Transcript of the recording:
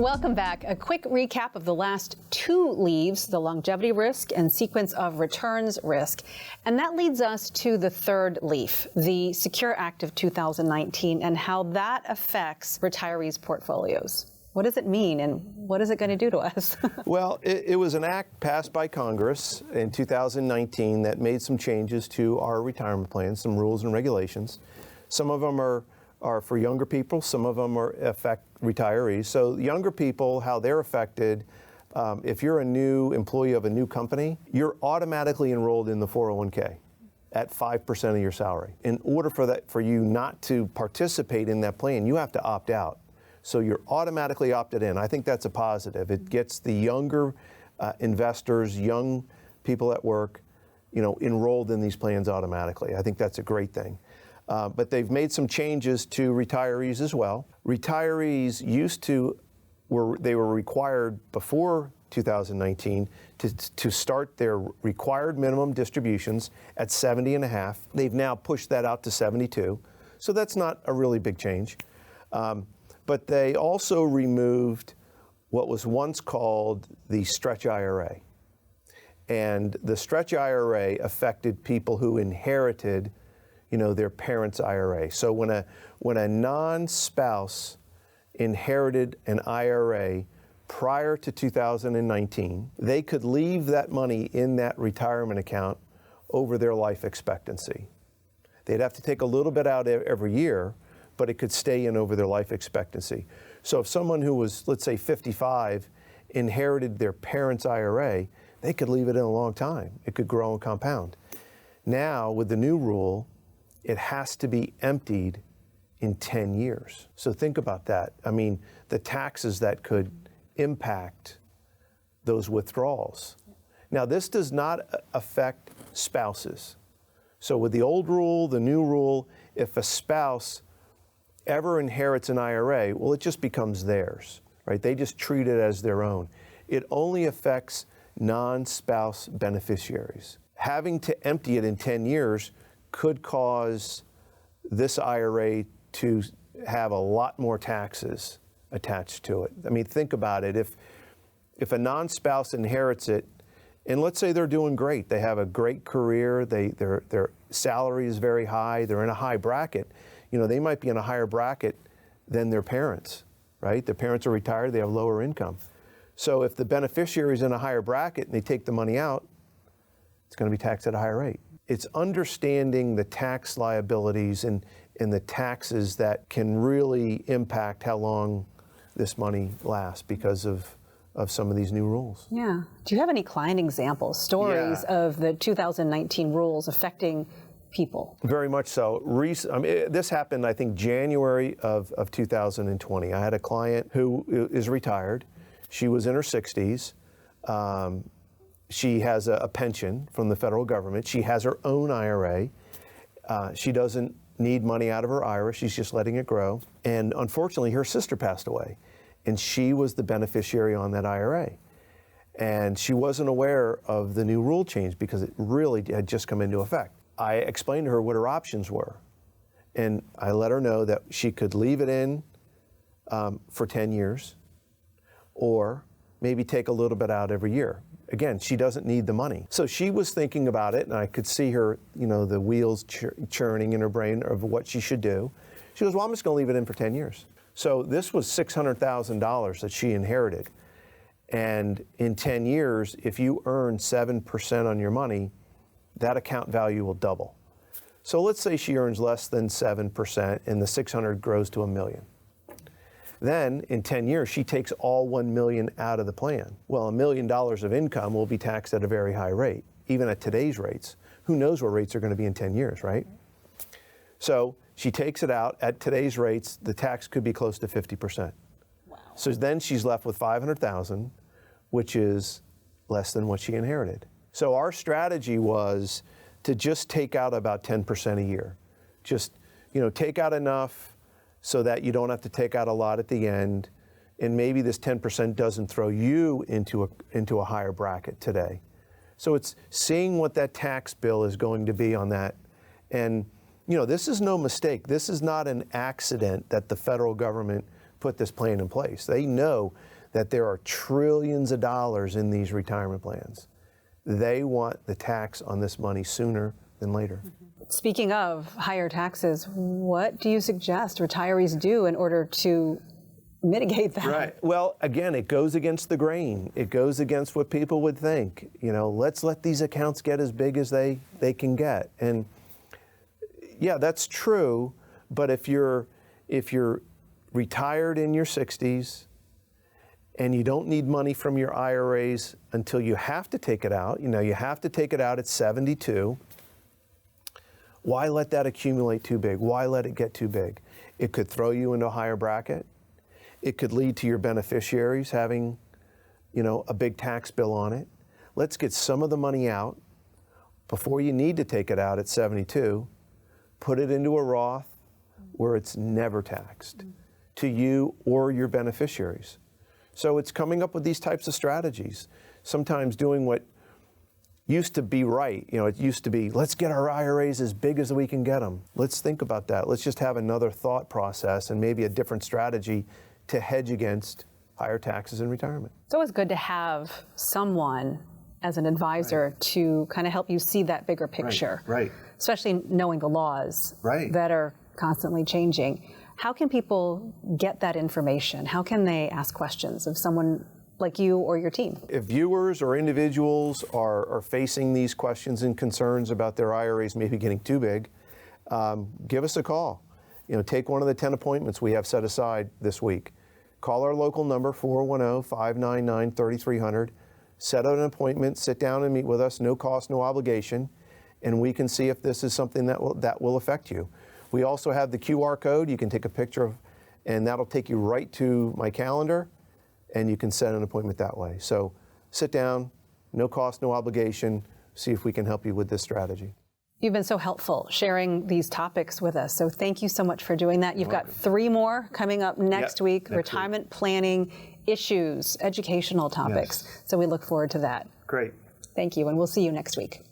Welcome back. A quick recap of the last two leaves, the longevity risk and sequence of returns risk. And that leads us to the third leaf, the Secure Act of 2019, and how that affects retirees' portfolios. What does it mean, and what is it going to do to us? Well, it was an act passed by Congress in 2019 that made some changes to our retirement plans, some rules and regulations. Some of them are for younger people, some of them affect retirees. So younger people, how they're affected, if you're a new employee of a new company, you're automatically enrolled in the 401k at 5% of your salary. In order for you not to participate in that plan, you have to opt out. So you're automatically opted in. I think that's a positive. It gets the younger investors, young people at work, enrolled in these plans automatically. I think that's a great thing. But they've made some changes to retirees as well. Retirees they were required before 2019 to start their required minimum distributions at 70 and a half. They've now pushed that out to 72. So that's not a really big change. But they also removed what was once called the stretch IRA. And the stretch IRA affected people who inherited their parents' IRA. So when a non-spouse inherited an IRA prior to 2019, they could leave that money in that retirement account over their life expectancy. They'd have to take a little bit out every year, but it could stay in over their life expectancy. So if someone who was, let's say, 55 inherited their parents' IRA, they could leave it in a long time. It could grow and compound. Now, with the new rule, it has to be emptied in 10 years. So think about that. I mean, the taxes that could impact those withdrawals. Now, this does not affect spouses. So with the old rule, the new rule, if a spouse ever inherits an IRA, well, it just becomes theirs, right? They just treat it as their own. It only affects non-spouse beneficiaries. Having to empty it in 10 years could cause this IRA to have a lot more taxes attached to it. I mean, think about it. If a non-spouse inherits it, and let's say they're doing great, they have a great career, their salary is very high, they're in a high bracket, they might be in a higher bracket than their parents, right? Their parents are retired, they have lower income. So if the beneficiary is in a higher bracket and they take the money out, it's going to be taxed at a higher rate. It's understanding the tax liabilities and the taxes that can really impact how long this money lasts because of some of these new rules. Yeah. Do you have any client examples, stories of the 2019 rules affecting people? Very much so. This happened, I think, January of 2020. I had a client who is retired. She was in her 60s. She has a pension from the federal government. She has her own IRA. She doesn't need money out of her IRA. She's just letting it grow. And unfortunately, her sister passed away, and she was the beneficiary on that IRA. And she wasn't aware of the new rule change because it really had just come into effect. I explained to her what her options were, and I let her know that she could leave it in for 10 years, or maybe take a little bit out every year. Again, she doesn't need the money. So she was thinking about it, and I could see her, the wheels churning in her brain of what she should do. She goes, well, I'm just going to leave it in for 10 years. So this was $600,000 that she inherited. And in 10 years, if you earn 7% on your money, that account value will double. So let's say she earns less than 7%, and the 600 grows to $1 million. Then, in 10 years, she takes all $1 million out of the plan. Well, $1 million of income will be taxed at a very high rate, even at today's rates. Who knows what rates are going to be in 10 years, right? So she takes it out. At today's rates, the tax could be close to 50%. Wow. So then she's left with $500,000, which is less than what she inherited. So our strategy was to just take out about 10% a year. Just, take out enough so that you don't have to take out a lot at the end, and maybe this 10% doesn't throw you into a higher bracket today. So it's seeing what that tax bill is going to be on that. And, this is no mistake. This is not an accident that the federal government put this plan in place. They know that there are trillions of dollars in these retirement plans. They want the tax on this money sooner than later. Speaking of higher taxes, what do you suggest retirees do in order to mitigate that? Right. Well, again, it goes against the grain. It goes against what people would think. You know, let's let these accounts get as big as they can get. And yeah, that's true. But if you're retired in your 60s and you don't need money from your IRAs until you have to take it out, you know, you have to take it out at 72. Why let that accumulate too big? Why let it get too big? It could throw you into a higher bracket. It could lead to your beneficiaries having, you know, a big tax bill on it. Let's get some of the money out before you need to take it out at 72. Put it into a Roth where it's never taxed to you or your beneficiaries. So it's coming up with these types of strategies. Sometimes doing what used to be right. You know, it used to be, let's get our IRAs as big as we can get them. Let's think about that. Let's just have another thought process and maybe a different strategy to hedge against higher taxes in retirement. It's always good to have someone as an advisor to kind of help you see that bigger picture. Right. Especially knowing the laws that are constantly changing. How can people get that information? How can they ask questions of someone like you or your team? If viewers or individuals are facing these questions and concerns about their IRAs maybe getting too big, give us a call. You know, take one of the 10 appointments we have set aside this week. Call our local number, 410-599-3300. Set out an appointment, sit down and meet with us, no cost, no obligation, and we can see if this is something that will affect you. We also have the QR code you can take a picture of, and that'll take you right to my calendar, and you can set an appointment that way. So sit down, no cost, no obligation, see if we can help you with this strategy. You've been so helpful sharing these topics with us, so thank you so much for doing that. You've got 3 more coming up next week, retirement planning issues, educational topics. So we look forward to that. Great. Thank you, and we'll see you next week.